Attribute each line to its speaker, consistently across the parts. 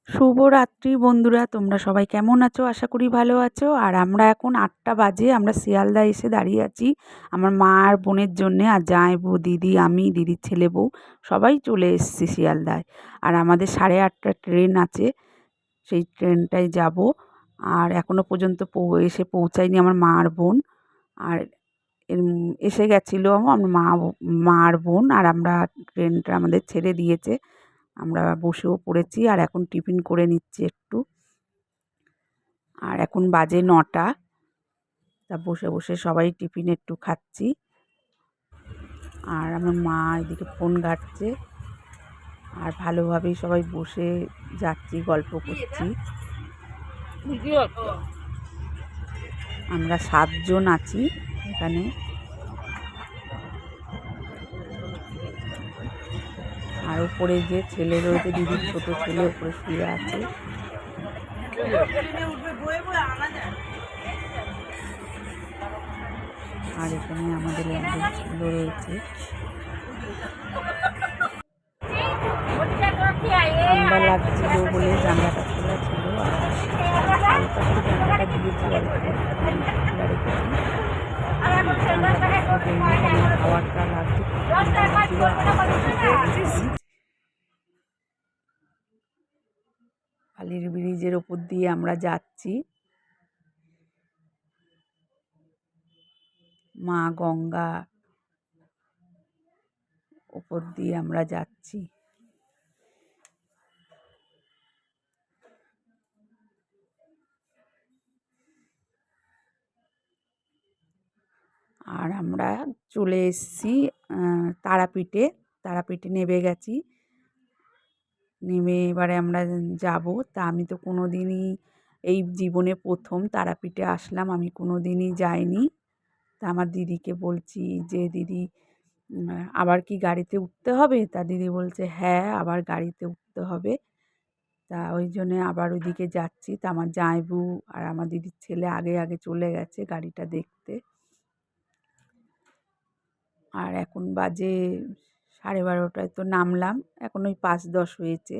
Speaker 1: শুভরাত্রি বন্ধুরা, তোমরা সবাই কেমন আছো? আশা করি ভালো আছো। আর আমরা এখন ৮টা বাজে, আমরা শিয়ালদা এসে দাঁড়িয়ে আছি আমার মা আর বোনের জন্যে। আর জামাইবাবু, দিদি, আমি, দিদির ছেলে বউ সবাই চলে এসেছি শিয়ালদায়। আর আমাদের 8:30টার ট্রেন আছে, সেই ট্রেনটায় যাব। আর এখনও পর্যন্ত এসে পৌঁছায়নি আমার মা আর বোন। আর এসে গেছিলো আমার মা আর বোন। আর আমরা ট্রেনটা আমাদের ছেড়ে দিয়েছে, আমরা বসেও পড়েছি। আর এখন টিফিন করে নিচ্ছি একটু। আর এখন বাজে 9টা, তা বসে বসে সবাই টিফিন একটু খাচ্ছি। আর আমার মা এদিকে ফোন ঘাঁটছে। আর ভালোভাবেই সবাই বসে যাচ্ছি, গল্প করছি। আমরা 7 জন আছি এখানে। আর উপরে যে ছেলে রয়েছে, দিদির ছোট ছেলে উপরে শুয়ে আছে। আর এখানে আমাদের ল্যাঙ্গুয়েজগুলো রয়েছে। ঠান্ডা লাগছিল বলে জানলাটা খোলা ছিল। আর হালকা করে জানলাটা দিয়েছি, অল্প খোলা রেখেছি। হাওয়াটা লাগছে, বালির ব্রিজের ওপর দিয়ে আমরা যাচ্ছি। মা গঙ্গা ওপর দিয়ে আমরা যাচ্ছি। আর আমরা চলে এসেছি তারাপীঠে নেমে গেছি। নেমে এবারে আমরা যাব। তা আমি তো কোনো দিনই এই জীবনে প্রথম তারাপীঠে আসলাম, আমি কোনো দিনই যাইনি। তা আমার দিদিকে বলছি যে, দিদি আবার কি গাড়িতে উঠতে হবে? তা দিদি বলছে, হ্যাঁ আবার গাড়িতে উঠতে হবে। তা ওই জন্যে আবার ওইদিকে যাচ্ছি। তা আমার জামাইবু আর আমার দিদির ছেলে আগে আগে চলে গেছে গাড়িটা দেখতে। আর এখন বাজে 12:30টায় তো নামলাম, এখন ওই 5:10 হয়েছে,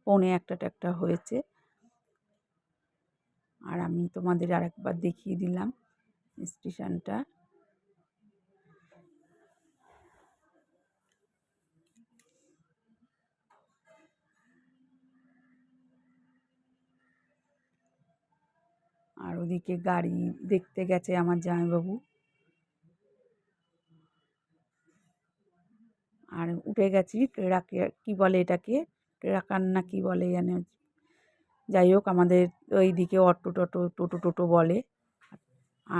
Speaker 1: 1:45 হয়েছে। আর আমি তোমাদের আরেকবার দেখিয়ে দিলাম স্টেশনটা। আর ওদিকে গাড়ি দেখতে গেছে আমার জামাইবাবু। আর উঠে গেছি ট্রাকে, কি বলে এটাকে, ট্রাকার না কি বলে জানে। যাই হোক, আমাদের ওইদিকে টোটো বলে।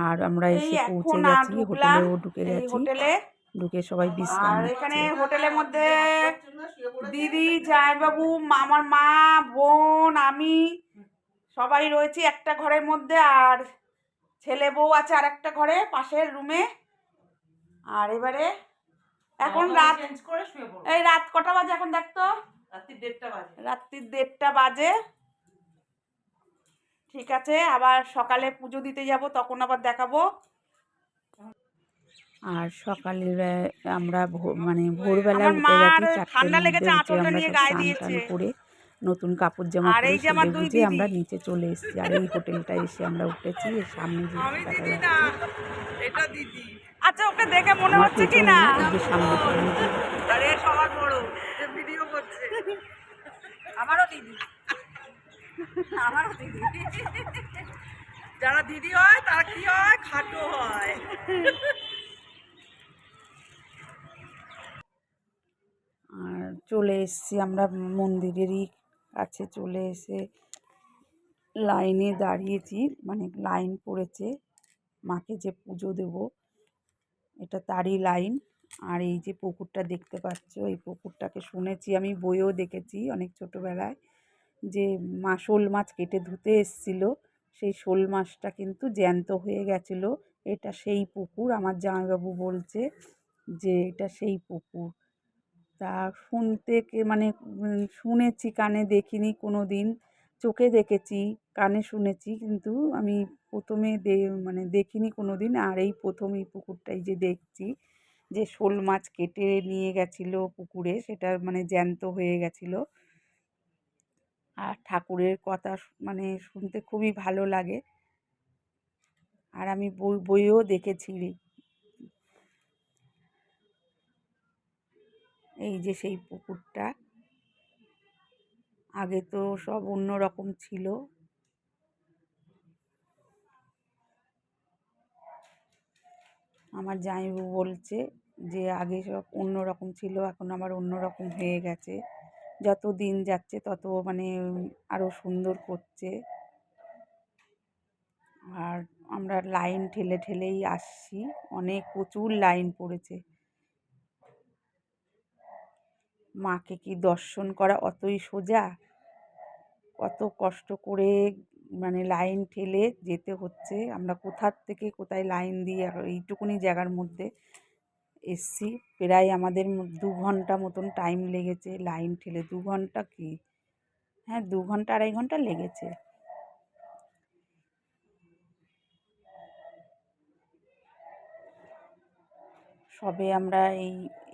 Speaker 1: আর আমরা এসে পৌঁছে গেছি হোটেলেও ঢুকে গেছি। ঢুকে সবাই বিশ্রাম নিচ্ছি। এখানে হোটেলের মধ্যে দিদি, জামাইবাবু, আমার মা, বোন, আমি সবাই রয়েছি একটা ঘরের মধ্যে। আর ছেলে বউ আছে আর একটা ঘরে পাশের রুমে। আর এবারে এখন রাত, এই রাত কটা বাজে এখন দেখতো? রাত্রির 1:30 বাজে। ঠিক আছে, আবার সকালে পুজো দিতে যাব, তখন আবার দেখাবো। আর সকালে আমরা ভোরবেলা উঠে গেছি, 4টের মধ্যে উঠে আমরা সব স্নান টান করে নতুন কাপড় জামা পরে সেজে গুজে আমরা নিচে চলে এসেছি। আর এই হোটেলটা এসে আমরা উঠেছি। এর সামনে যে দেখা যাচ্ছে, আচ্ছা ওকে দেখে মনে হচ্ছে কি না যে সামনে আরে সবার বড় যে ভিডিও করছে, আমারও দিদি যারা দিদি হয় তারা কি হয়, খাটো হয়। আর চলে এসেছি আমরা মন্দিরেরই কাছে, চলে এসে লাইনে দাঁড়িয়েছি, মানে লাইন পড়েছে মাকে যে পুজো দেব, এটা তারই লাইন। আর এই যে পুকুরটা দেখতে পাচ্ছ, এই পুকুরটাকে শুনেছি, আমি বইও দেখেছি অনেক ছোটোবেলায়, যে শোল মাছ কেটে ধুতে এসেছিলো, সেই শোল মাছটা কিন্তু জ্যান্ত হয়ে গেছিলো। এটা সেই পুকুর, আমার জামাইবাবু বলছে যে এটা সেই পুকুর। তা শুনেছি, কানে দেখিনি কোনো দিন, চোখে দেখেছি, কানে শুনেছি, কিন্তু আমি প্রথমে দেখিনি কোনো দিন। আর এই প্রথম এই পুকুরটাই যে দেখছি, যে শোল মাছ কেটে নিয়ে গেছিলো পুকুরে, সেটা মানে জ্যান্ত হয়ে গেছিলো। আর ঠাকুরের কথা মানে শুনতে খুবই ভালো লাগে। আর আমি বইয়েও দেখেছি। এই যে সেই পুকুরটা, আগে তো সব অন্য রকম ছিল। আমার জামাইবাবু বলছে যে আগে সব অন্য রকম ছিল, এখন আবার অন্য রকম হয়ে গেছে। যত দিন যাচ্ছে তত মানে আরো সুন্দর করছে। আর আমরা লাইন ঠেলে ঠেলেই আসছি, প্রচুর লাইন পড়েছে। মাকে কি দর্শন করা অতই সোজা? কত কষ্ট করে মানে লাইন ঠেলে যেতে হচ্ছে। আমরা কোথার থেকে কোথায় লাইন দিয়ে এইটুকুনি জায়গার মধ্যে এসছি। প্রায় আমাদের 2 ঘন্টা মতন টাইম লেগেছে লাইন ঠেলে। 2 ঘন্টা কি, হ্যাঁ 2 ঘন্টা 2.5 ঘন্টা লেগেছে। সবে আমরা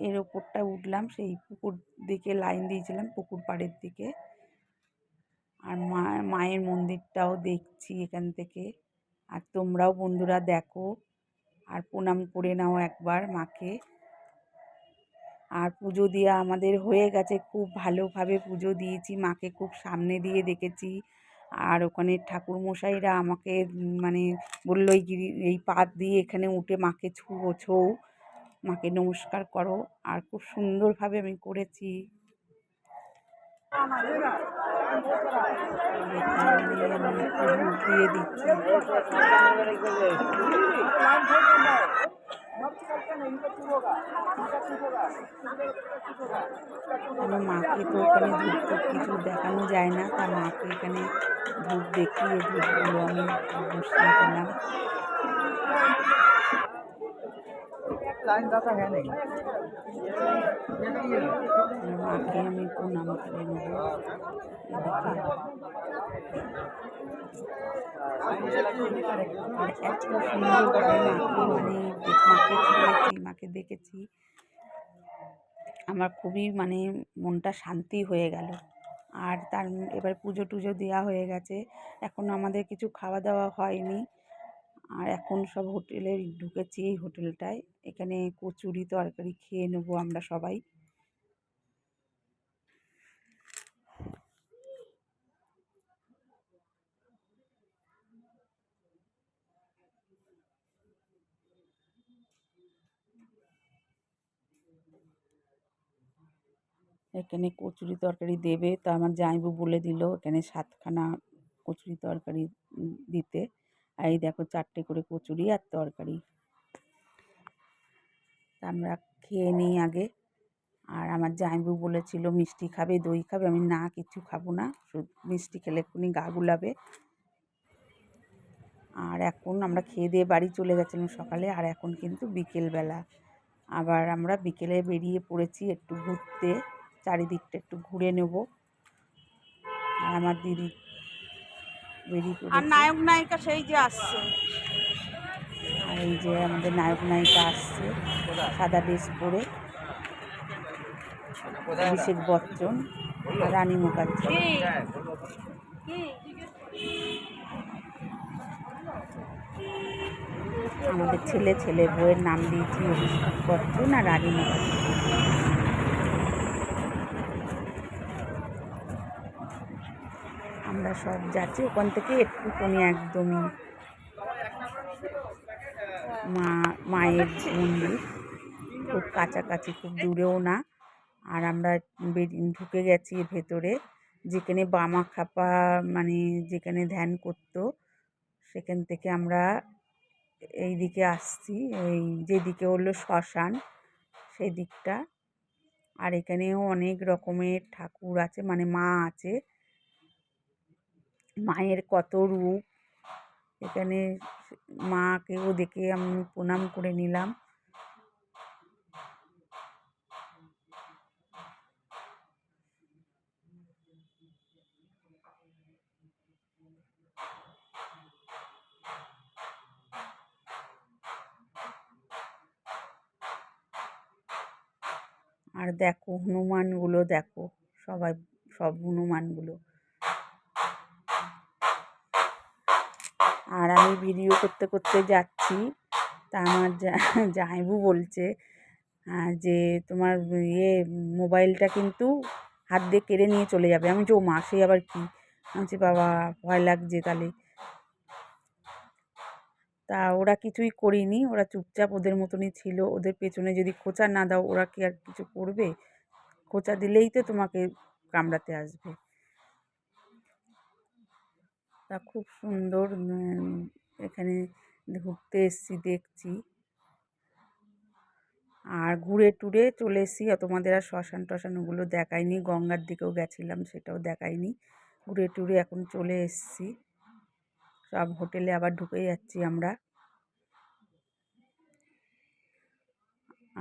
Speaker 1: এর ওপরটা উঠলাম, সেই পুকুর দিকে লাইন দিয়েছিলাম, পুকুর পাড়ের দিকে। আর মায়ের মন্দিরটাও দেখছি এখান থেকে। আর তোমরাও বন্ধুরা দেখো আর প্রণাম করে নাও একবার মাকে। আর পুজো দেওয়া আমাদের হয়ে গেছে, খুব ভালোভাবে পুজো দিয়েছি, মাকে খুব সামনে দিয়ে দেখেছি। আর ওখানে ঠাকুরমশাইরা আমাকে মানে বললো এই পাত দিয়ে এখানে উঠে মাকে ছৌ, মাকে নমস্কার করো। আর খুব সুন্দরভাবে আমি করেছি। ধূপ দিয়ে দিচ্ছি। মাকে তো ওখানে ধূপ কিছু দেখানো যায় না, তা মাকে এখানে ধূপ দেখিয়ে ধূপগুলো আমি বসিয়ে দিলাম। মাকে আমি প্রণাম করে নেব। আর এত সুন্দরভাবে মাকে ছুঁয়েছি, মাকে দেখেছি, আমার খুবই মানে মনটা শান্তি হয়ে গেল। আর এবার পুজো টুজো দেওয়া হয়ে গেছে, এখন আমাদের কিছু খাওয়া দাওয়া হয়নি। আর এখন সব হোটেলে ঢুকেছি, এই হোটেলটায়। এখানে কচুরি তরকারি খেয়ে নেবো আমরা সবাই। এখানে কচুরি তরকারি দেবে, তো আমার জামাইবাবু বলে দিল এখানে 7খানা কচুরি তরকারি দিতে। আর এই দেখো 4টে করে কচুরি আর তরকারি। তা আমরা খেয়ে নিই আগে। আর আমার জামাইবাবু বলেছিল মিষ্টি খাবে, দই খাবে। আমি না, কিছু খাবো না, শুধু মিষ্টি খেলে এক্ষুনি গা গুলাবে। আর এখন আমরা খেয়ে দিয়ে বাড়ি চলে গেছিলাম সকালে, আর এখন কিন্তু বিকেলবেলা। আবার আমরা বিকেলে বেরিয়ে পড়েছি একটু ঘুরতে, চারিদিকটা একটু ঘুরে নেব। আর আমার দিদি বেরিয়ে পড়েছে। আর নায়ক নায়িকা সেই যে আসছে, আর এই যে আমাদের নায়ক নায়িকা আসছে সাদা ড্রেস পরে, অভিষেক বচ্চন আর রানী মুখার্জি। আমাদের ছেলে বউয়ের নাম দিয়েছি অভিষেক বচ্চন আর রানী মুখার্জি। আমরা সব যাচ্ছি ওখান থেকে একটুখানি একদমই মায়ের মন্দির, খুব কাছাকাছি, খুব দূরেও না। আর আমরা ঢুকে গেছি ভেতরে, যেখানে বামা খাপা মানে যেখানে ধ্যান করতো, সেখান থেকে আমরা এই দিকে আসছি, এই যেদিকে হলো শ্মশান সেই দিকটা। আর এখানেও অনেক রকমের ঠাকুর আছে, মানে মা আছে, মায়ের কত রূপ। এখানে মাকেও দেখে আমি প্রণাম করে নিলাম। আর দেখো হনুমানগুলো দেখো, সব হনুমানগুলো। আর আমি ভিডিও করতে করতে যাচ্ছি, তা আমার জামাইবু বলছে যে তোমার মোবাইলটা কিন্তু হাত দিয়ে কেড়ে নিয়ে চলে যাবে। আমি যে ও মা, সে আবার কি? আমি বলছি বাবা ভয় লাগছে তাহলে। তা ওরা কিছুই করেনি, ওরা চুপচাপ ওদের মতনই ছিল। ওদের পেছনে যদি খোঁচা না দাও ওরা কি আর কিছু করবে? খোঁচা দিলেই তো তোমাকে কামড়াতে আসবে। তা খুব সুন্দর এখানে ঘুরতে এসেছি, দেখছি। আর ঘুরে টুরে চলে এসেছি। তোমাদের আর শ্মশান টশান ওগুলো দেখাইনি, গঙ্গার দিকেও গেছিলাম সেটাও দেখাইনি। ঘুরে টুরে এখন চলে এসেছি, সব হোটেলে আবার ঢুকে যাচ্ছি আমরা।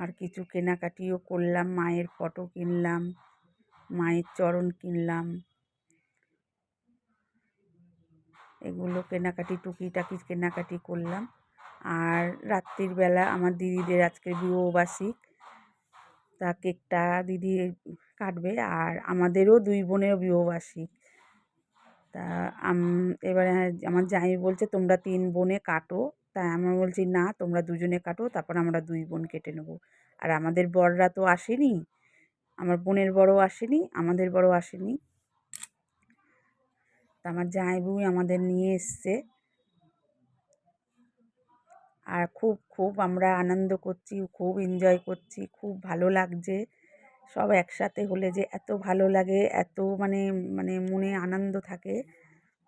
Speaker 1: আর কিছু কেনাকাটিও করলাম, মায়ের ফটো কিনলাম, মায়ের চরণ কিনলাম, এগুলো কেনাকাটি টুকিটাকি কেনাকাটি করলাম। আর রাত্রির বেলা আমার দিদিদের আজকে বিবাহবার্ষিক, তা কেকটা দিদি কাটবে। আর আমাদেরও 2 বোনের বিবাহবার্ষিক। তা এবারে আমার জামাই বলছে তোমরা 3 বোনে কাটো। তাই আমরা বলছি না, তোমরা 2 জনে কাটো, তারপর আমরা 2 বোন কেটে নেবো। আর আমাদের বররা তো আসেনি, আমার বোনের বড়ও আসেনি, আমাদের বড়ও আসেনি। তা আমার জামাইবাবুই আমাদের নিয়ে এসছে। আর খুব আমরা আনন্দ করছি, খুব এনজয় করছি, খুব ভালো লাগছে। সব একসাথে হলে যে এত ভালো লাগে, এত মানে মানে মনে আনন্দ থাকে,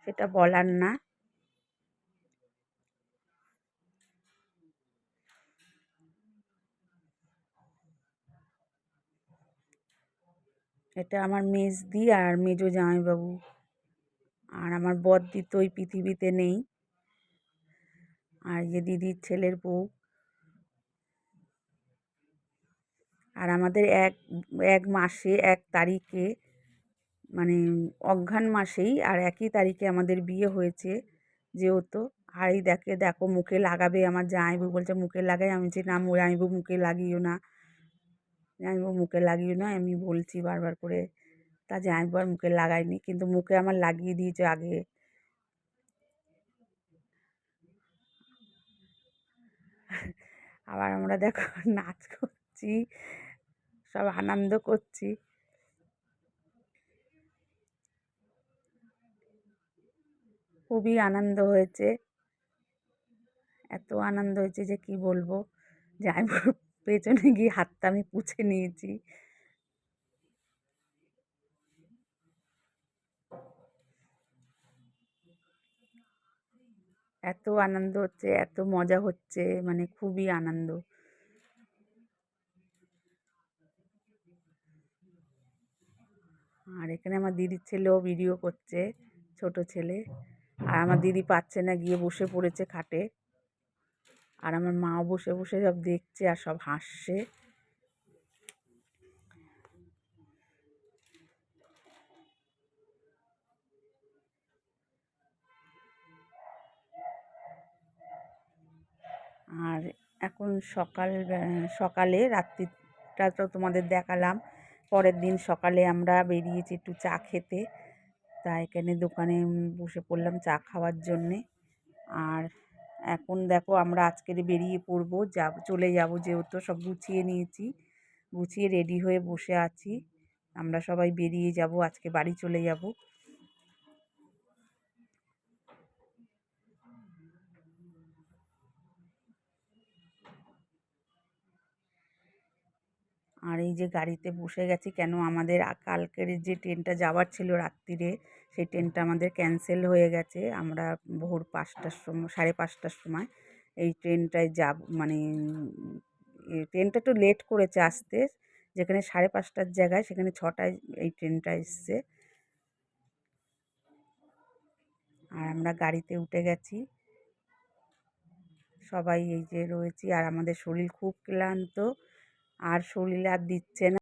Speaker 1: সেটা বলার না। এটা আমার মেজদি আর মেজো জামাইবাবু। আর আমার বড়দি তো ওই পৃথিবীতে নেই। আর যে দিদির ছেলের বউ। আর আমাদের এক মাসে 1 তারিখে, মানে অঘ্রাণ মাসেই আর একই তারিখে আমাদের বিয়ে হয়েছে যেহেতু। আর এই দেখো মুখে লাগাবে, আমার জামাইবাবু বলছে মুখে লাগাই। আমি বলছি না জামাইবাবু মুখে লাগিও না, জামাইবাবু মুখে লাগিও না, আমি বলছি বারবার করে। তা জামাইবাবু আর মুখে লাগায়নি, কিন্তু মুখে আমার লাগিয়ে দিয়েছে আগে। আবার আমরা দেখো নাচ করছি, সব আনন্দ করছি। খুবই আনন্দ হয়েছে, এত আনন্দ হয়েছে যে কি বলবো। জামাইবাবুর পেছনে গিয়ে হাতটা আমি পুছে নিয়েছি। এত আনন্দ হচ্ছে, এত মজা হচ্ছে, মানে খুবই আনন্দ। আর এখানে আমার দিদির ছেলেও ভিডিও করছে, ছোট ছেলে। আর আমার দিদি পাচ্ছে না, গিয়ে বসে পড়েছে খাটে। আর আমার মাও বসে বসে সব দেখছে আর সব হাসছে। আর এখন সকালে রাত্রিটা তো তোমাদের দেখালাম। পরের দিন সকালে আমরা বেরিয়েছি একটু চা খেতে। তা এখানে দোকানে বসে পড়লাম চা খাওয়ার জন্যে। আর এখন দেখো আমরা আজকের বেরিয়ে পড়বো, চলে যাব, যেহেতু সব গুছিয়ে নিয়েছি, গুছিয়ে রেডি হয়ে বসে আছি। আমরা সবাই বেরিয়ে যাব, আজকে বাড়ি চলে যাব। আর এই যে গাড়িতে বসে গেছি, কেন আমাদের কালকের যে ট্রেনটা যাওয়ার ছিল রাত্রিরে, সেই ট্রেনটা আমাদের ক্যান্সেল হয়ে গেছে। আমরা ভোর 5টার সময়, 5:30টার সময় এই ট্রেনটায় যাব, মানে ট্রেনটা একটু লেট করেছে আসতে। যেখানে 5:30টার জায়গায় সেখানে 6টায় এই ট্রেনটা এসছে। আর আমরা গাড়িতে উঠে গেছি, সবাই এই যে রয়েছি। আর আমাদের শরীর খুব ক্লান্ত, আর শরীরে আর দিচ্ছে না।